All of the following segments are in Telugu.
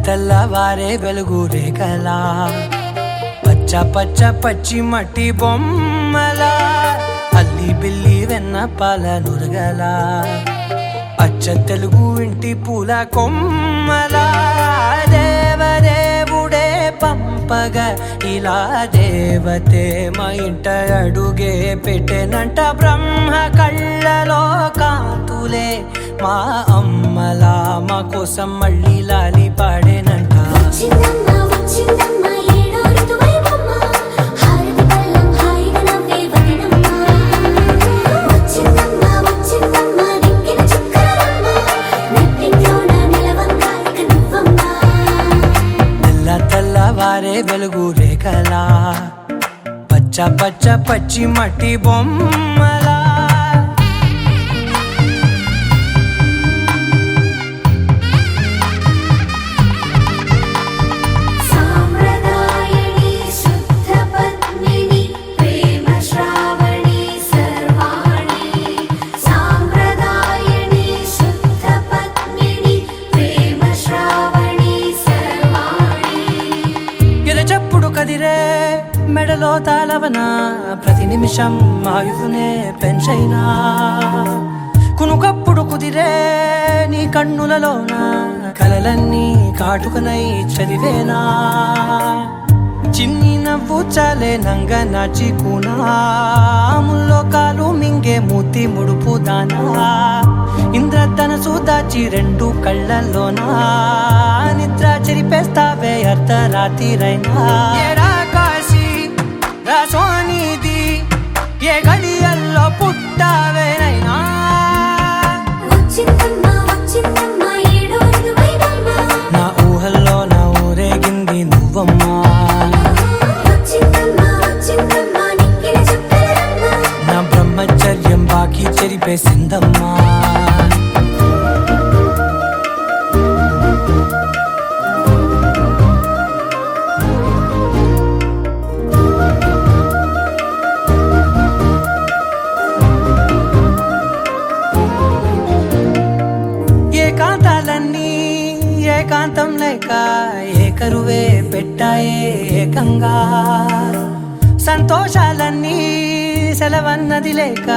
తెల్లవారే వెలుగు రేఖలా పచ్చ పచ్చ పచ్చి మట్టి బొమ్మలా అల్లి బిల్లి వెన్న పాల నురగలా అచ్చ తెలుగు ఇంటి పూల కొమ్మలా దేవదేవుడే పంపగా ఇలా దేవతే మా ఇంట అడుగే పెట్టెనంట బ్రహ్మ కళ్ళలో కాంతులే మా అమ్మలా మా కోసం మళ్ళీ లాలి పాడేనంట తెల్లవారే వెలుగు రేఖలా పచ్చ పచ్చ పచ్చి మట్టి బొమ్మలా మెడలో తాళవన ప్రతి నిమిషం ఆయువునే పెంచైనా కునుకప్పుడు కుదిరే నీ కన్నులలోన కలలన్నీ కాటుకనై చదివేనా చిన్ని నవ్వు చాలే నంగ నాచి కూనాముల్లో కాలు మింగే మూతి ముడుపు దానా ఇంద్రధనసు దాచి రెండు కళ్ళల్లోనా నిద్ర చెరిపేస్తావే అర్ధరాత్రిరైనా సోనిది ఏ గడియల్లో పుట్టావేనైనా నా ఊహల్లో నా ఊరేగింది నువ్వమ్మా నా బ్రహ్మచర్యం బాకీ చెరిపేసిందమ్మా ఏకాంతం లేక ఏకరువే పెట్టాయే ఏకంగా సంతోషాలన్నీ సెలవన్నది లేక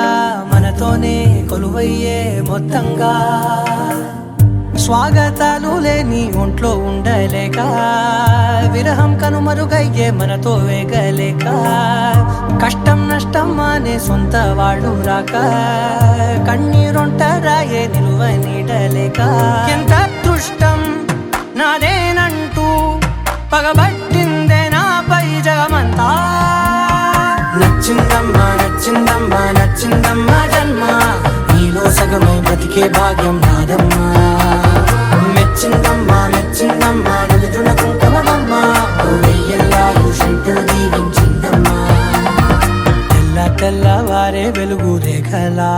మనతోనే కొలువయ్యే మొత్తంగా స్వాగతాలు లేని ఒంట్లో ఉండలేక విరహం కనుమరుగయ్యే మనతో వేగలేక కష్టం నష్టం అనే సొంత వాళ్ళు రాక కన్నీరొంటరాయే నిలువ నీడలేక ఎంత అదృష్టం నాదేనంటూ పగబట్టిందే నాపై జగమంతా నచ్చిందమ్మా నచ్చిందమ్మా నచ్చిందమ్మా జన్మ నీలో సగమై బ్రతికే భాగ్యం నాదమ్మా మెచ్చిందమ్మా మెచ్చిందమ్మా నుదుటిన కుంకుమమ్మా వెయ్యల్లాలు శంకరు దీవించిందమ్మా తెల్ల తెల్లవారే వెలుగు రేఖలా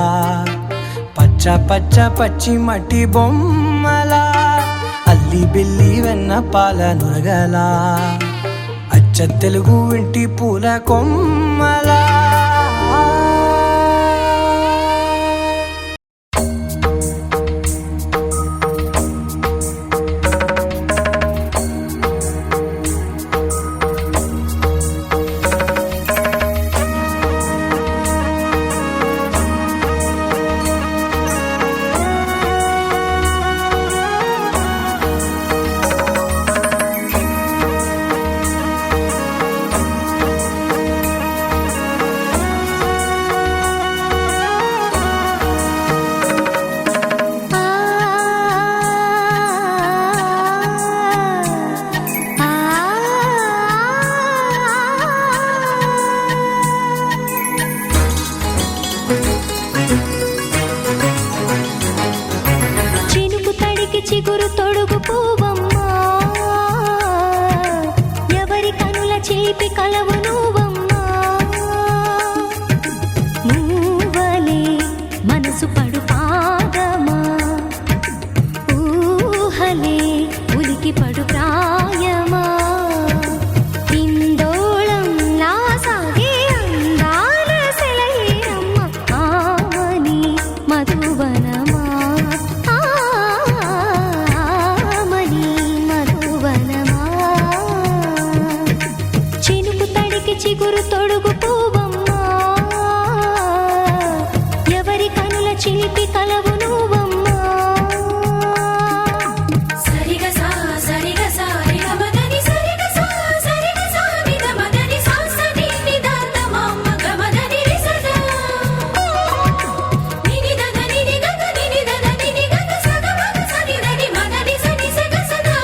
పచ్చ పచ్చ పచ్చి మట్టి బొమ్మలా అల్లి బిల్లి వెన్న పాల నురగలా అచ్చ తెలుగు ఇంటి పూల కొమ్మలా చిగురు తొడుగు పూవమ్మా ఎవరి కనుల చేపి కలవు నువ్వమ్మా నువ్వలే మనసు పడు పాదమా ఊహలే ఉలికి పడు ప్రాయమా ఇందోళం నా సాగే అందాల సెలయేరమ్మ ఆమని మధువనమా చిగురు తొడుగు పూవమ్మా ఎవరి కనుల చిలిపి కలవు నువ్వమ్మా సరిగా సా సరిగా సా రిగమదని సరిగా సా సరిగా సా నిదమదని సా సని నిదాత మమ్మ గమదని రిసదా నిని దద నిని గగ నిని దద నిని గగ సగ మగ సని దని మదని సని సగ సదా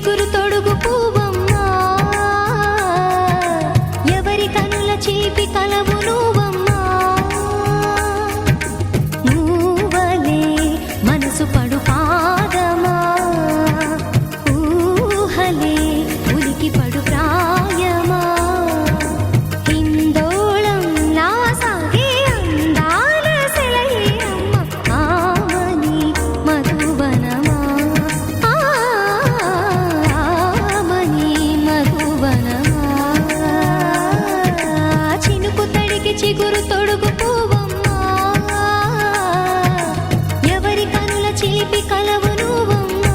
చిగురు తొడుగు పువ్వమ్మా ఎవరి కనుల చీపి కలవు నువ్వమ్మా నువ్వలే మనసు పడు పాదమా ఊహలే ఉలికి పడు ప్రాయమా హిందోళంలా సాగే అందాల సెలయేరమ్మ ఆమని మధువనమా ఆమని మధువనమా చినుకు తడికి చిగురు తొడుగు పువ్వమ్మా ఎవరి కనుల చిలిపి కలవు నువ్వమ్మా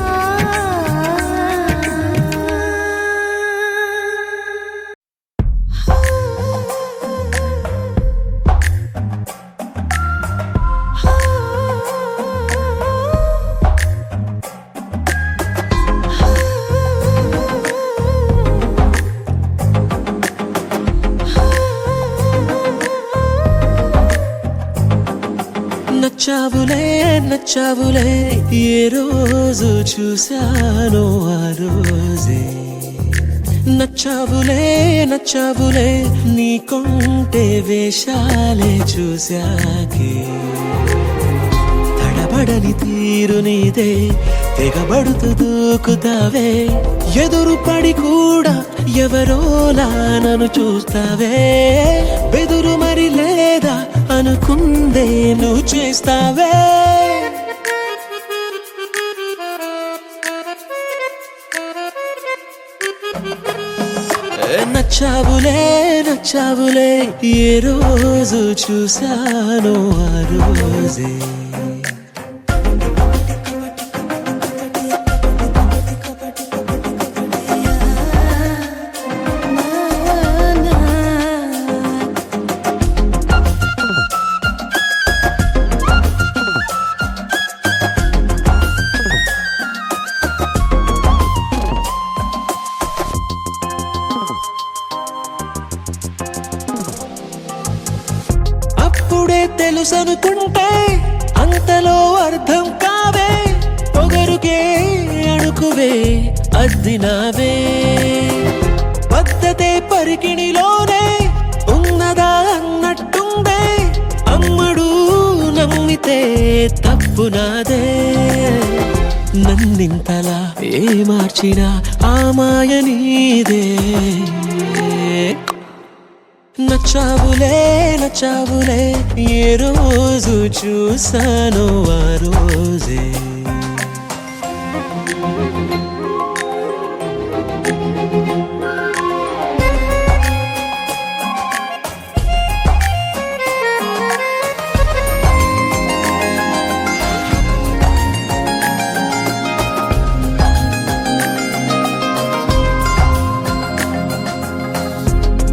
నచ్చావులే నచ్చావులే ఏ రోజు చూశానో ఆ రోజే నచ్చావులే నచ్చావులే నీకుంటే వేషాలే చూశాకే తడబడని తీరు నీదే తెగబడుతూ దూకుతావే ఎదురు పడి కూడా ఎవరోలా నన్ను చూస్తావే బెదురు మరి లేదా అనుకుందే నువ్వు చేస్తావే నచ్చావులే నచ్చావులే ఏ రోజు చూశానో ఆ రోజే అప్పుడే తెలుసనుకుంటే అంతలో అర్థం కావే పొగరుకే అణుకువే అద్దినావే పద్ధతే పరికిణిలోనే ఉన్నదా అన్నట్టుందే అమ్మడు నమ్మితే తప్పు నాదే నన్నింతలా ఏ మార్చినా ఆ మాయ నీదే నచ్చావులే నచ్చావులే ఏ రోజు చూశానో ఆ రోజే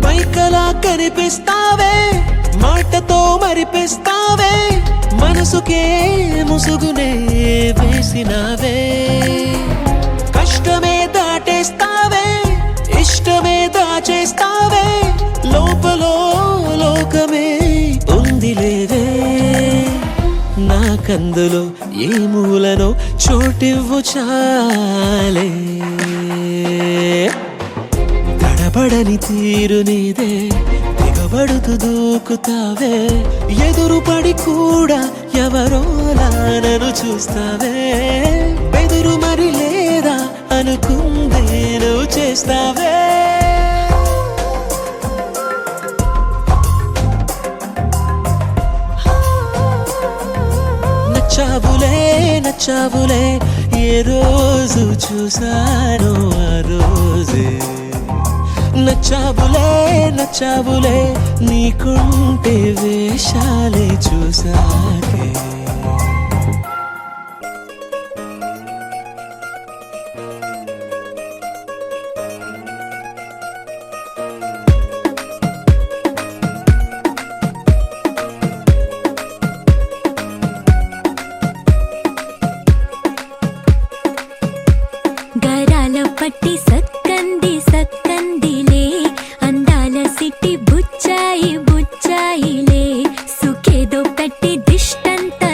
పైకలా కనిపిస్తావే మాటతో మరిపిస్తావే మనసుకే ముసుగునే వేసినావే కష్టమే దాటేస్తావే ఇష్టమే దాచేస్తావే లోపలో లోకమే ఉంది లేదే నాకందులో ఏ మూలనో చోటివ్వు చాలే తడబడని తీరు నీదే దిగబడుతూ దూకుతావే ఎదురు పడి కూడా ఎవరోలా నన్ను చూస్తావే బెదురు మరి లేదా అనుకుందే నువ్వు చేస్తావే నచ్చావులే నచ్చావులే ఏ రోజు చూశానో ఆ రోజే నచ్చావులే నచ్చావులే నీకుంటే వేషాలే చూసాకే గరాల పట్టి సక్కంది సక్కందిలే అందాల సిట్టి బుచ్చాయి బుచ్చాయిలే సుఖేదో పెట్టి దిష్టంతా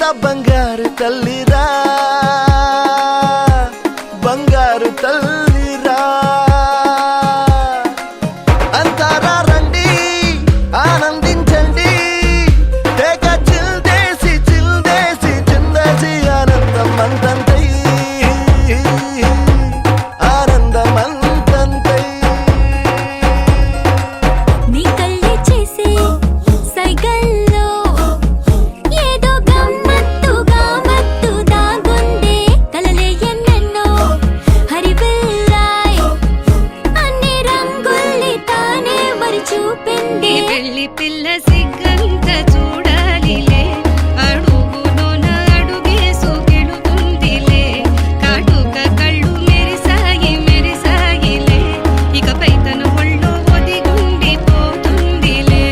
నా బంగారు తల్లిరా బంగారు తల్లిరా అంతారా రండి ఆనందించండి తేక చిల్దేసి చిందేసి ఆనందం అంతంతై ఆనందం అంతంతై నీ కళ్ళే చేసే సైగల్లో ఏదో గమ్మత్తుగా మత్తు దాగుందే కలలే ఎన్నెన్నో హరిబిల్లాయ్ అన్ని రంగుల్ని తానే మరి చూపింది పెళ్లి పిల్ల సిగ్గంత చూడాలిలే అడుగులోన అడుగేసుకెళుతుందిలే కాటుక కళ్ళు మెరిసాగిలే ఇకపై తన ఒళ్ళో ఒదిగుండిపోతుందిలే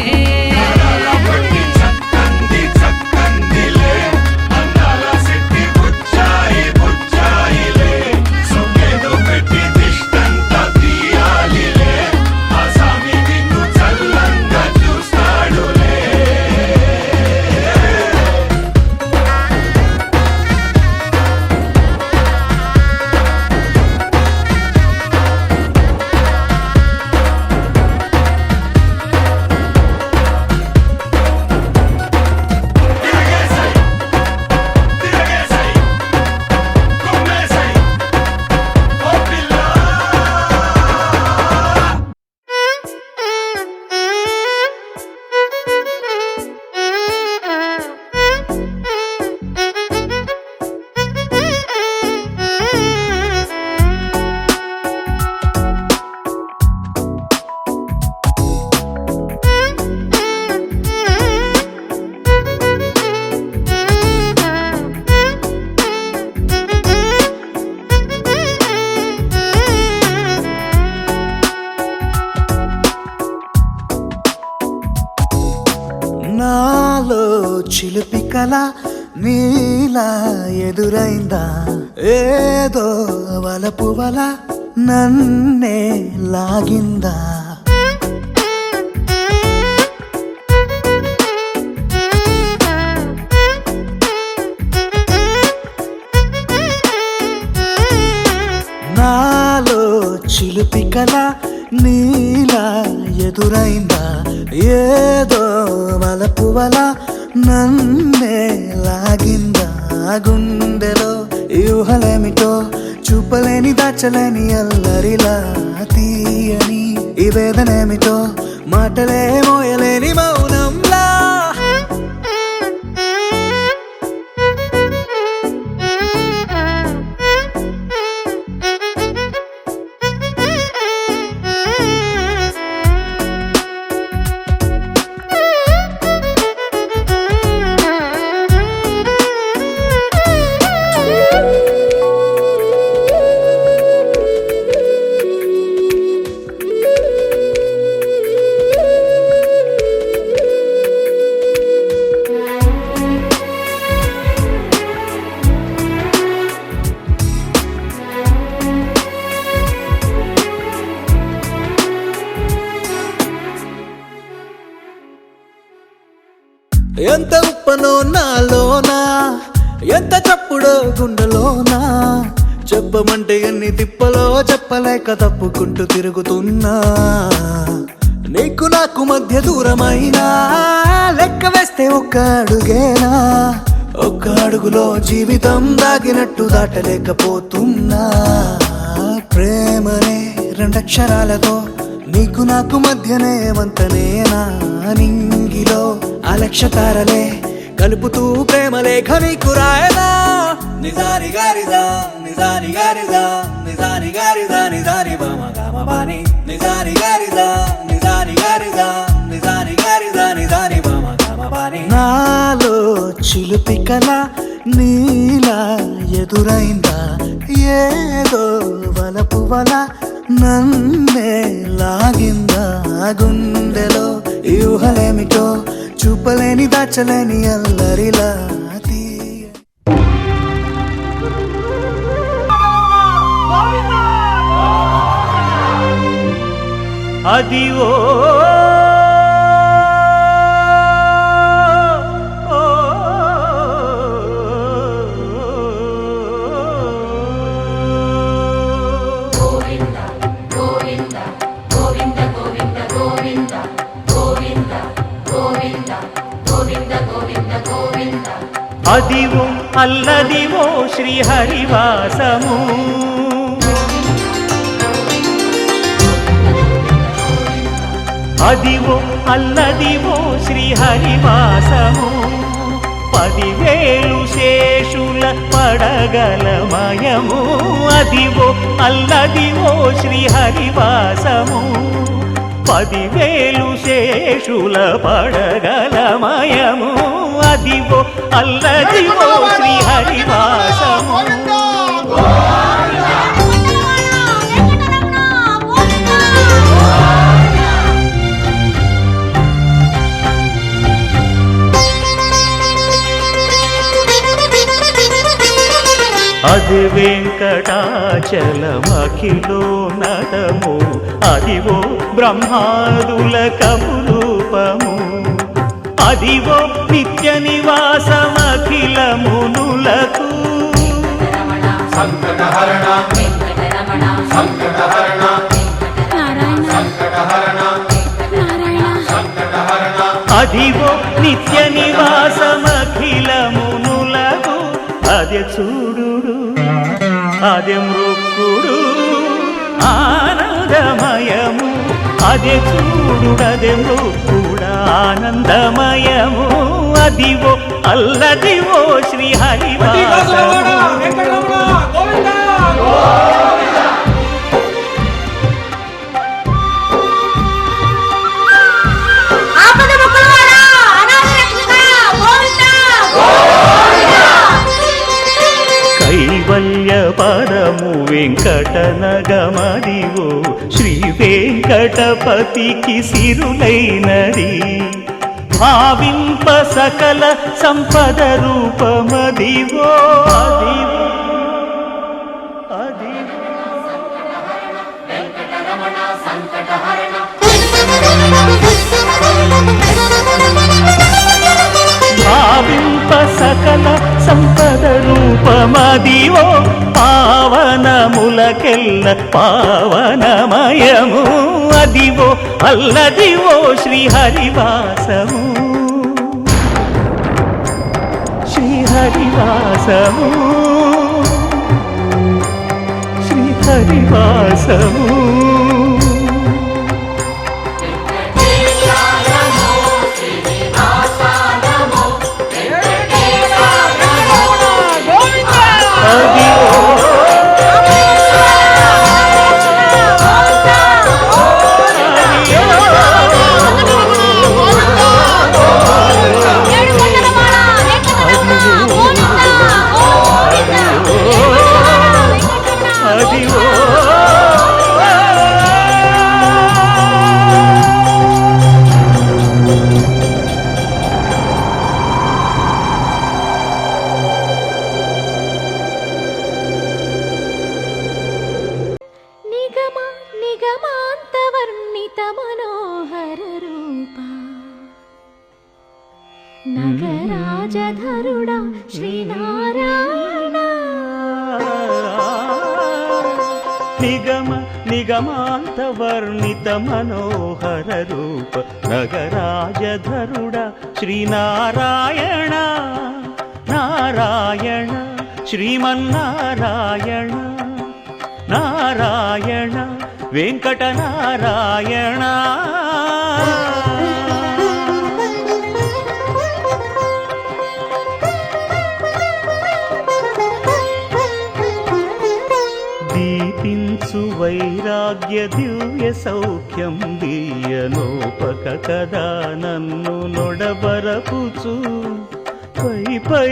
నాలో చిలిపి కల నీలా ఎదురైందా ఏదో వలపు వల నన్నే లాగిందా నాలో చిలిపి కల నీలా ఎదురైందా ఏదో వలపు వల నన్నే లాగిందా గుండెలో యూహలేమిటో చూపలేని దాచలేని అల్లరిలా తీయని ఈ వేదనేమిటో మాటలే మోయలేని మౌనంలా ఎంత ఉప్పనో నాలోనా ఎంత చప్పుడో గుండెలోనా చెప్పమంటే ఎన్ని తిప్పలో చెప్పలేక తప్పుకుంటూ తిరుగుతున్నా నీకు నాకు మధ్య దూరమైనా లెక్క వేస్తే ఒక్క అడుగేనా ఒక్క అడుగులో జీవితం దాగినట్టు దాటలేకపోతున్నా ప్రేమనే రెండక్షరాలతో నీకు నాకు మధ్యనే వంతనేనా నింగిలో అలక్షతారలే కలుపుతూ ప్రేమ లేఖ నీకు రాయనా నిజాని గారిదా నిజాని గారిదా నిజాని గారిదా నిజాని బామ గామ బాని నిజాని గారిదా నిజాని గారిదా నిజాని గారిదా నిజాని బామ గామ బాని నాలో చిలిపి కల నీలా ఎదురైందా ఏదో వలపు వల నన్నే లాగిందా గుండెలో యూహలేమిటో చూపలేని దాచలేని అల్లరిలా అదివో అదివో అల్లదివో శ్రీహరివాసము అదివో అల్లదివో శ్రీహరివాసము 10,000 శేషుల పడగలమయము అదివో అల్లదివో శ్రీహరివాసము 10,000 శేషుల పడగలమయము అదివో అల్లదివో శ్రీహరివాసము అది వెంకటాచలమఖిలోన్నతము అదివో బ్రహ్మాదుల కపురూపము అదివో నిత్య నివాసమఖిలమునులకు అదివో నిత్య నివాసమఖిలమునులకు అదే చూడు అదే మృక్కుడు ఆనందమయము అదే చూడు అదే మృక్కుడు ఆనందమయము అదివో అల్లదివో శ్రీహరివాసము కైవల్య పరము వెంకటనగమదివో శ్రీ వెంకటపతికి సిరులైనది భావింప సకల సంపద రూపమదివో అదివో అదివో భావింప సకల సంపద రూపమదివో పావనములకెల్ల పావనమయము అదివో అల్లదివో శ్రీహరివాసము శ్రీహరివాసము శ్రీహరివాసము నిగమాంతవర్ణిత మనోహర రూప నగరాజధరుడా శ్రీనారాయణ నిగమ నిగమాంతవర్ణిత మనోహర రూప నగరాజధరుడా శ్రీనారాయణ నారాయణ శ్రీమన్నారాయణ నారాయణ వెంకటనారాయణ దీపించు వైరాగ్య దివ్య సౌఖ్యం దీయనోపక కదా నన్ను నొడబరపుచు పై పై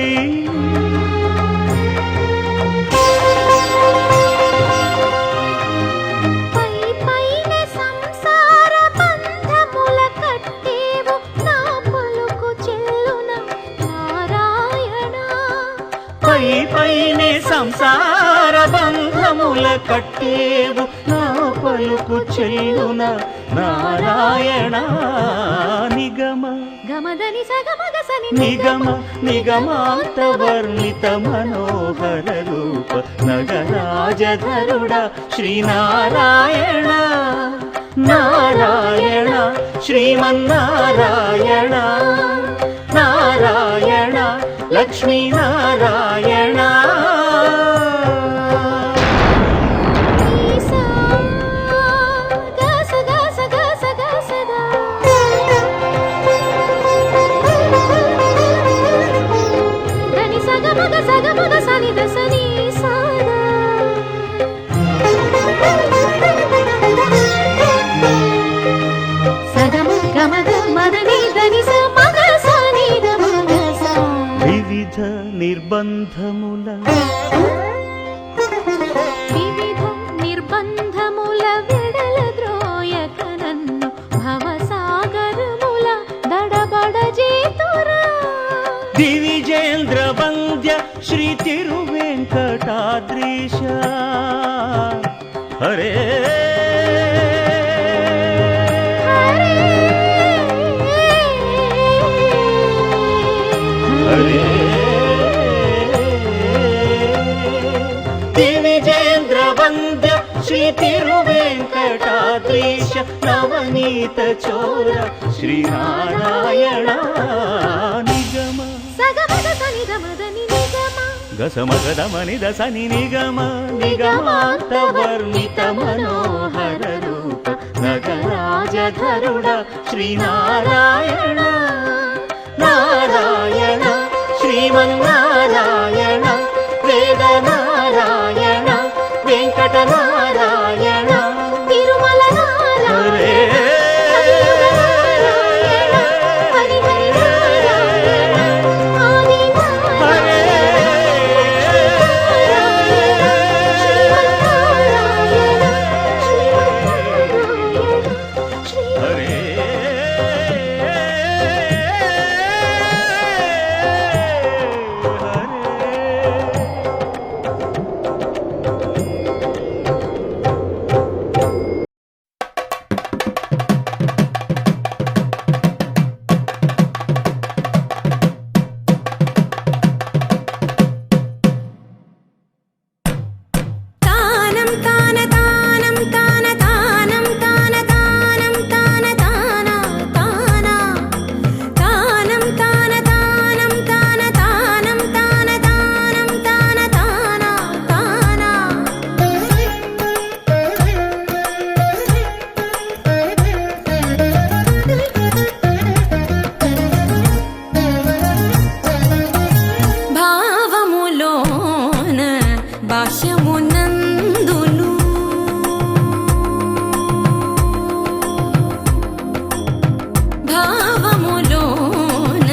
పైనే సంసార బంధముల కట్టేవు నా పలుకు చెల్లున నారాయణ నిగమ గమదని సగమగసని నిగమ నిగమాంతవర్ణిత మనోహర రూప నగరాజధరుడా శ్రీనారాయణ నారాయణ శ్రీమన్నారాయణ లక్ష్మీనారాయణ ఈసా గస గస గస గసదా దని సగమగ సని దసని సాదా సగమగ మదని దని సమగ సని దమగ సా వివిధ నిర్బంధముల వివిధ నిర్బంధముల విడల ద్రోయక నన్ను భవసాగరముల దడబడ చేతురా దివిజేంద్ర వంద్య శ్రీ తిరువెంకటాద్రీశ హరే హరే దివిజేంద్ర వంద్య శ్రీ తిరువెంకటాద్రీశ నవనీత చోర శ్రీనారాయణ నిగమ సగమగ సని దమదని నిగమ గసమగదమని దసని నిగమ నిగమాంత వర్ణిత మనోహర రూప నగరాజధరుడ శ్రీనారాయణ నారాయణ శ్రీమన్నారాయణ వేద నారాయణ వెంకట నారాయణ తిరుమల నారాయణ హరే హరి హరి నారాయణ ఆది హరే హరే హరే తానం తాన తానం తాన తానం తాన తానం తాన తాన తాన తానం తాన తానం తాన తానం తాన తానం తాన తాన తాన భావములోన భాష్యమునందును భావములోన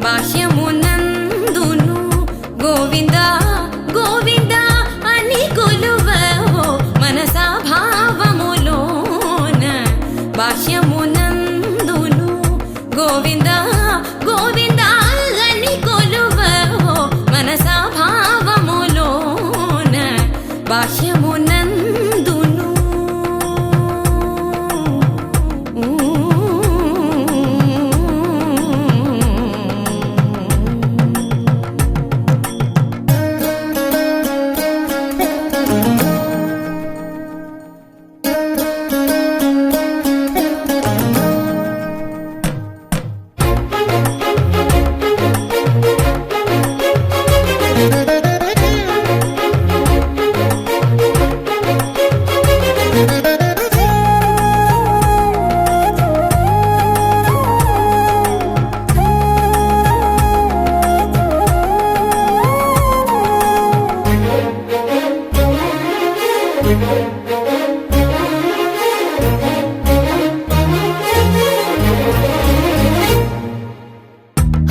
భాష్యమునందును గోవింద గోవింద అని కొలువవో మనసా భావములోన భాష్యమునందును గోవింద గోవింద అని కొలువవో మనసా భావములోన భాష్యమునందును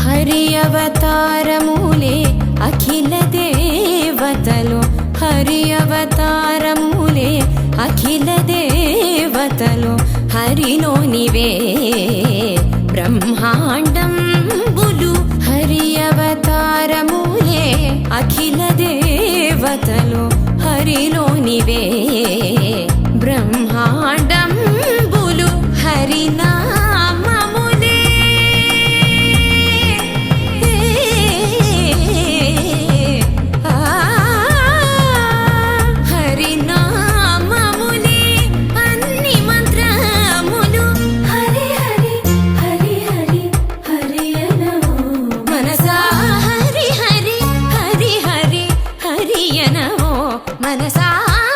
హరి అవతారములే అఖిల దేవతలు హరి అవతారములే అఖిల దేవతలు హరిలోనివే బ్రహ్మాండంబులు హరి అవతారములే అఖిల దేవతలు హరిలోనివే బ్రహ్మాండంబులు హరినామములే హరినామములే అన్ని మంత్రములు హరి హరి హరి హరి హరి మనసా హరి మనసా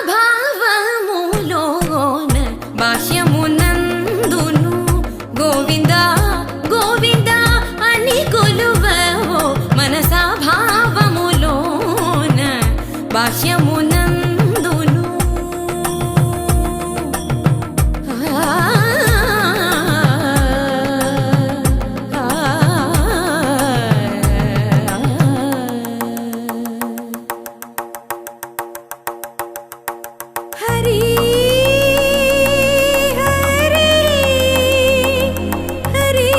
భావములోన బాహ్యమునందును గోవింద గోవింద అని కొలువవో మనసా భావములోన బాహ్యమునందును హరి హరి హరి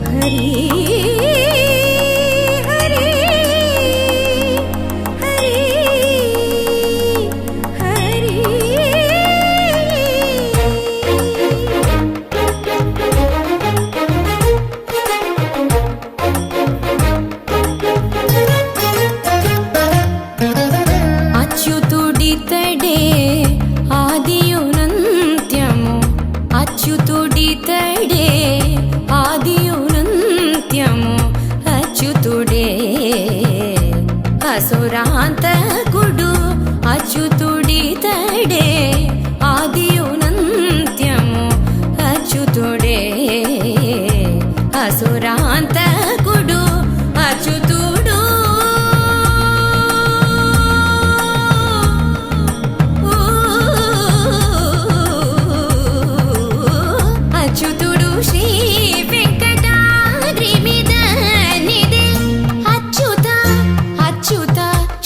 హరి హరి హరి అచ్యుతుడితడే ఆదియునంత్యము అచ్యుతుడితడే ఆదియునంత్యము అచ్యుతుడే అసురాంతకుడు అచ్యుతుడితడే ఆదియునంత్యము అచ్యుతుడే అసురాంతకుడు అచ్యుతుడు అచ్యుతుడు శ్రీ వెంకటాద్రి మీద నిదే అచ్యుత అచ్యుత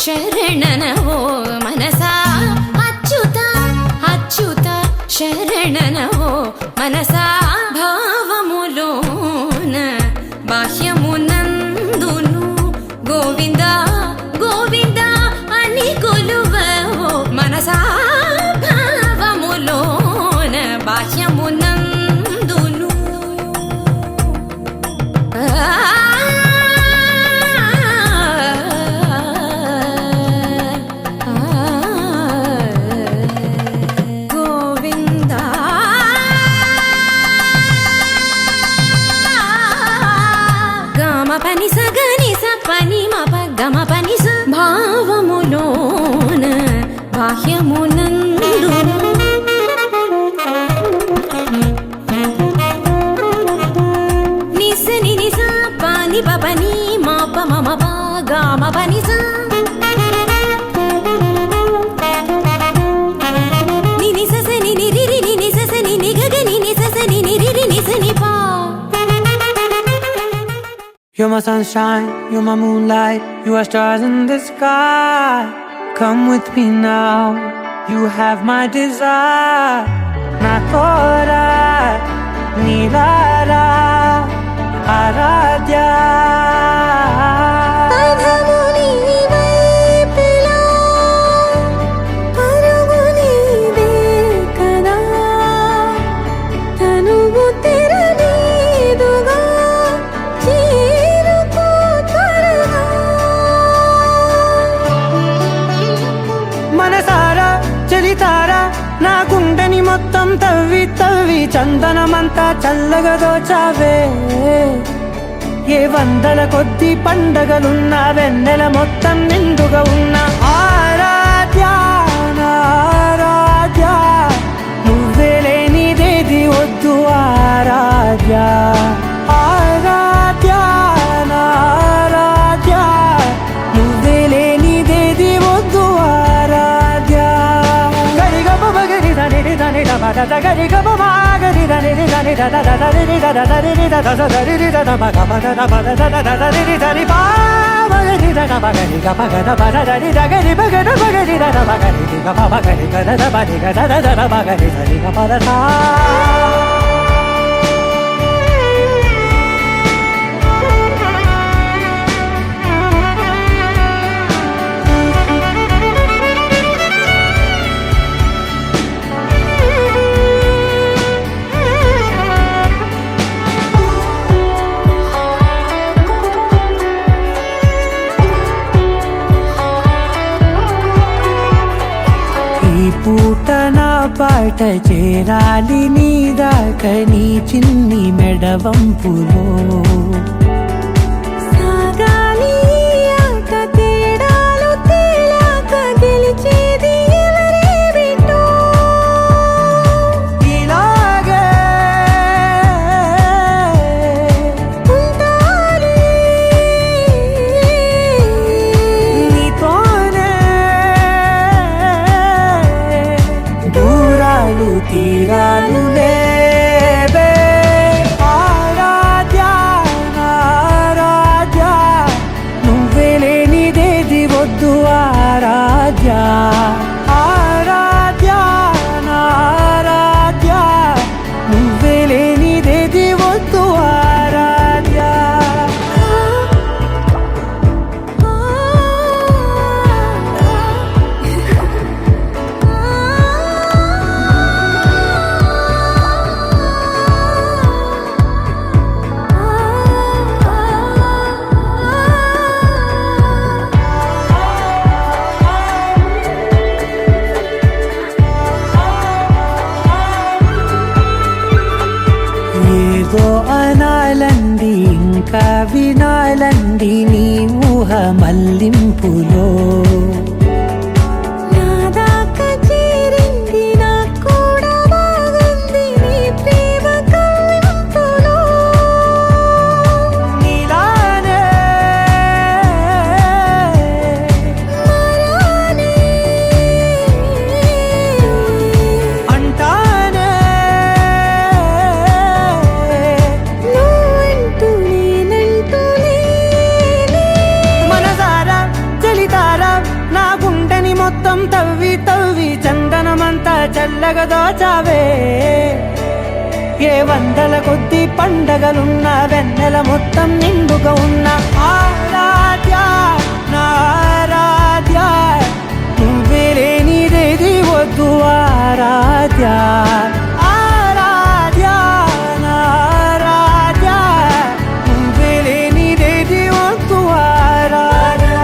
శరణనవో మనసా అచ్యుత అచ్యుత శరణనవో మనసా భావములోన బాహ్యమునందును గోవింద గోవింద అని కొలువవో మనసా భావములోన బాహ్యమునందును గోవింద గమ పని సగని స పని మప గమ పని స భావములోన బాహ్యమునందును నిసని నిస పాని పని మాప మమ పా గమ పని స నిని ససని నిరి నిని ససని నిగగని ని ససని నిరి నిసని పా. You're my sunshine, you're my moonlight, you are stars in the sky. Come with me now, you have my desire. Na tora, nilara, aradhya. మనసారా చలితారా నా గుండెని మొత్తం తవ్వి తవ్వి చందనమంతా చల్లగా దోచావే ఏ వందల కొద్ది పండగలున్నా వెన్నెల మొత్తం నిండుగా ఉన్న ఆరాధ్య నా ఆరాధ్య నువ్వే లేనిదేది వద్దు ఆరాధ్య ఆరాధ్య నా ఆరాధ్య నువ్వే లేనిదేది వద్దు ఆరాధ్య గరిగమ మగరి దని దని దమ దద గరిగమ మాగరి దని దని దద దద రి దద దరి రి దద దరి రి దద మగ మగ దమ దద దద రి దని పా మగరి దద మగరి గ మగ దమ దరి దగరి మగ మగరి దద మగరి గ మగరి గ దద మగరి గ దద దద మగరి దరి గ పద సా. పూట నా పాట చేరాలి నీ దాకా నీ చిన్ని మెడవంపులో సాగాలి ఏదేదో అనాలండి ఇంకా వినాలండి నీ ఊహ మల్లింపులో నాదాకా చేరింది నాకు కూడా బాగుంది నీ ప్రేమ కవింపులో నీలానే మరానే అంటానే నువ్వంటూ నేనంటూ లేనే మనసారా చలితారా నా గుండెని మొత్తం తవ్వి తవ్వి చందనమంతా చల్లగా దోచావే ఏ వందల కొద్ది పండగలున్న వెన్నెల మొత్తం నిండుగా ఉన్న ఆరాధ్య నా ఆరాధ్య నువ్వే లేనిదేది వద్దు ఆరాధ్య ఆరాధ్య నా ఆరాధ్య నువ్వే లేనిదేది వద్దు ఆరాధ్య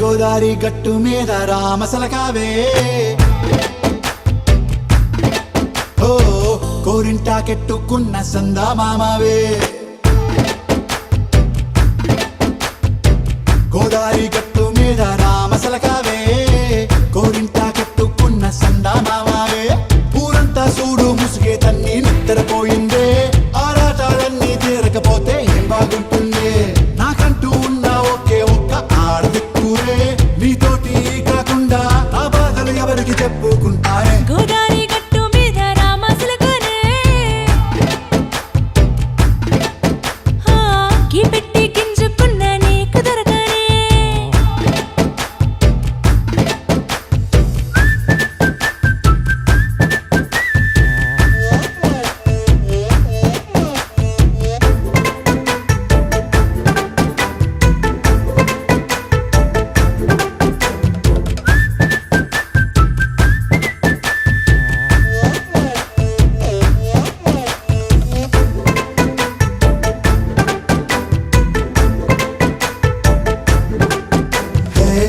గోదారి గట్టు మీద రామసలకావే ఓ కోరింటాకెట్టుకున్న సందా మామావే గోదారి గట్టు మీద రామసలకావే కోరింటాకెట్టుకున్న సందా మామావే ఊరంతా చూడు ముసుగే తన్ని నిద్రపోయిందే ఆరాటాలన్నీ తీరకపోతే ఏం బాగుంటుంది నాకంటూ ఉన్న ఒకే ఒక్క ఆడదిక్కురే నీతోటి కాకుండా ఆ బాధలు ఎవరికి చెప్పుకుంటారే గోదారి గట్టు మీద రామసలకనే గీ పెట్టి గింజుకున్న నీకు దొరకనే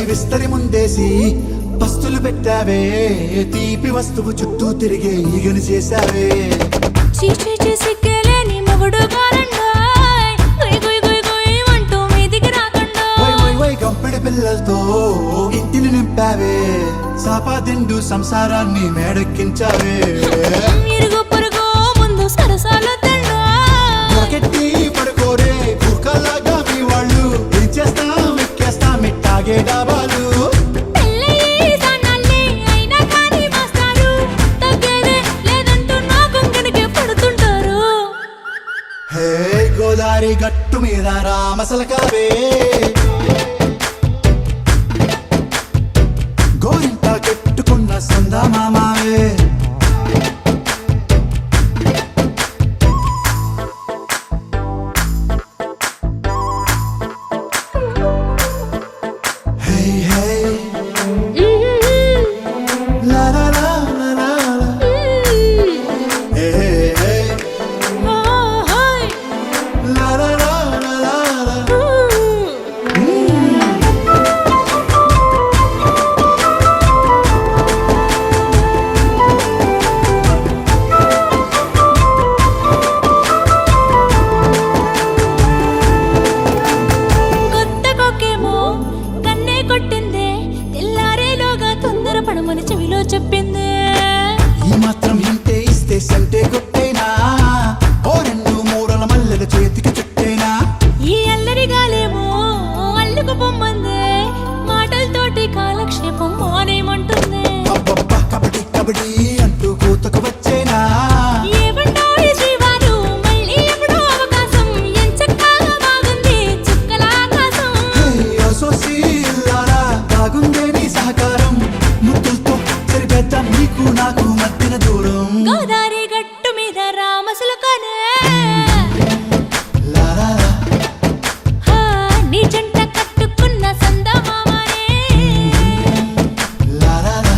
విస్తరి ముందేసి పస్తులు పెట్టావే తీపి వస్తువు చుట్టూ తిరిగే ఈగను చేశావే చీచీ సిగ్గలేని మొగుడు కారండాయ్ గుయ్ గుయ్ గుయ్ గుయ్ అంటూ మీదికి రాకుండా వై గంపెడి పిల్లలతో ఇంటిని నింపావే సాపాదిండు సంసారాన్ని మేడెక్కించావే ఇరుగు పొరుగు ముందు సరసాల తండా రాకెట్టి పడుకోరే కుక్కలాగా మీ వాళ్ళు ఏం చేస్తాం ఎక్కేస్తాం మిట్టాగే డాబాలు పెళ్ళయి సన్నాళ్ళే అయినా కానీ మాస్తారు తగ్గేదే లేదంటూ నా కొంగనికే పడుతుంటారు హే గోదారి గట్టు మీద రామసలకావే గోరింట కెట్టుకున్న సందా మామావే Hey, hey, la la la la la la. Hey, hey, hey, la la la la la la. కొత్త కొక్కేమో కన్నే కొట్టిందే తెల్లారేలోగా తొందర పడమని చెవిలో చెప్పిందే ఈ మాత్రం ఇంటే ఇస్తే సంటే కొట్టేనా ఓ రెండు మూరల మల్లెల చేతికి చుట్టేనా ఈ అల్లరి గాలేమో అల్లుకు పొమ్మందే మాటలతోటి కాలక్షేపం మానేమంటుందే అబ్బబ్బా కబడ్డీ కబడ్డీ అంటూ కూతకు వచ్చేనా ఏమంటారు శ్రీవారు మళ్ళీ ఎప్పుడో అవకాశం ఎంచక్కా బాగుంది చుక్కల ఆకాశం అసోసి ఇల్లారా బాగుందే నీ సహకారం ముద్దులతో సరిపెద్దాం నీకు నాకు మధ్యన దూరం గోదారి గట్టు మీద రామసలకనే లా లా లా. నీ జంట కట్టుకున్న సందమామనే La la la.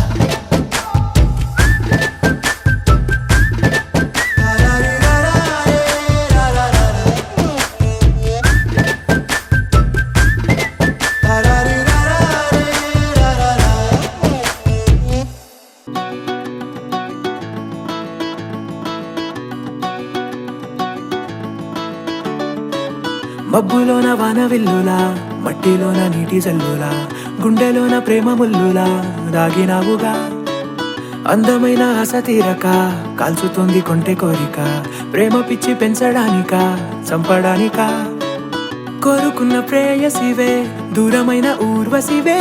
La la la la la la la la. La la la la la la la. మబ్బులోన వాన విల్లులా మట్టిలోన నీటి జల్లులా గుండెలోన ప్రేమ ముల్లులా దాగినావుగా అందమైన ఆశ తీరక కాల్చుతుంది కొంటె కోరిక ప్రేమ పిచ్చి పెంచడానిక చంపడానిక కోరుకున్న ప్రేయసివే దూరమైన ఊర్వశివే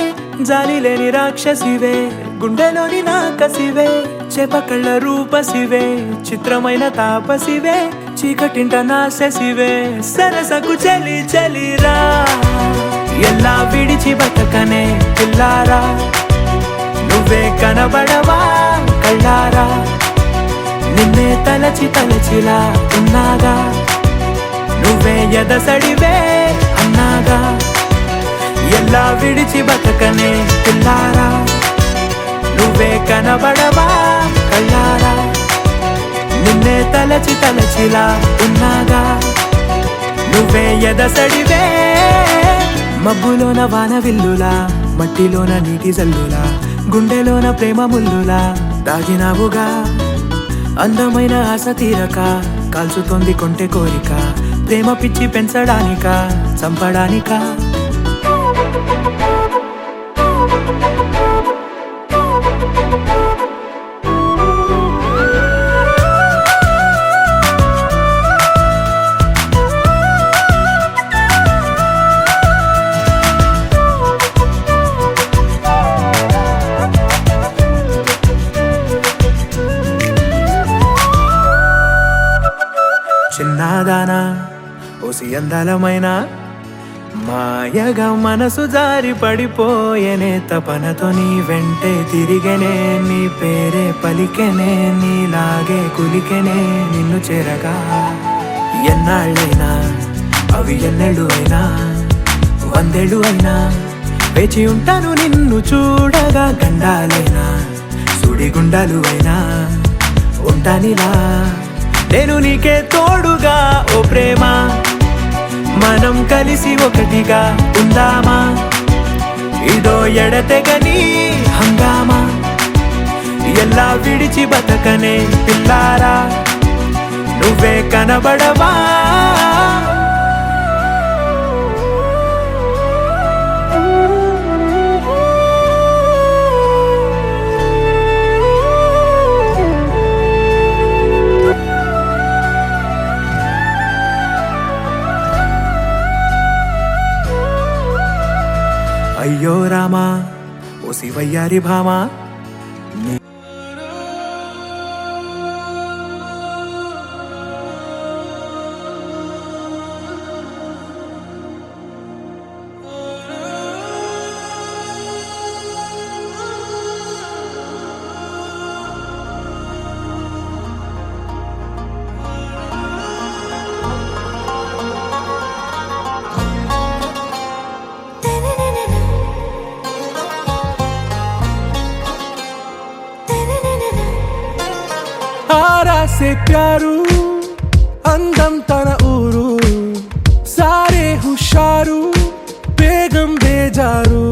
జాలి లేని రాక్షసివే గుండెలోని నాకసివే చేపకళ్ళ రూపసివే చిత్రమైన తాపసివే చీకటింట నాశసివే సరసకు చలి చలిరా ఎలా విడిచి బతకనే పిల్లారా నువ్వే కనబడవా కళ్ళారా నిన్నే తలచి తలచిలా ఉన్నాగా నువ్వే ఎదసడివే అన్నాగా ఎలా విడిచి బతకనే పిల్లారా నువ్వే కనబడవా కళ్ళారా నిన్నే తలచి తలచిలా ఉన్నాగా నువ్వే ఎదసడివే మబ్బులోన వాన విల్లులా, మట్టిలోన నీటి జల్లులా, గుండెలోన ప్రేమ ముల్లులా దాగినావుగా. అందమైన ఆశ తీరక కాల్చుతోంది కొంటె కోరిక, ప్రేమ పిచ్చి పెంచడానిక చంపడానిక. చిన్నదానా ఓసి అందలమైన మాయగా మనసు జారి పడిపోయేనే, తపనతో నీ వెంటే తిరిగేనే, నీ పేరే పలికెనే, నీలాగే కులికెనే నిన్ను చేరగా. ఎన్నాళ్ళైనా అవి ఎన్నెళ్ళు అయినా, 100 ఏళ్ళు అయినా వేచి ఉంటాను నిన్ను చూడగా. గండాలైనా సుడిగుండాలు అయినా ఉంటానిలా నేను నీకే తోడుగా. ఓ ప్రేమ మనం కలిసి ఒకటిగా ఉందామా, ఇదో ఎడతెగని హంగామా. ఎలా విడిచి బతకనే పిల్లారా, నువ్వే కనబడవా. అయ్యో రామా ఓ శివయ్యారి భామా. से प्यारू అందం తన ఊరు, సారే హుషారు బేగం బేజారు.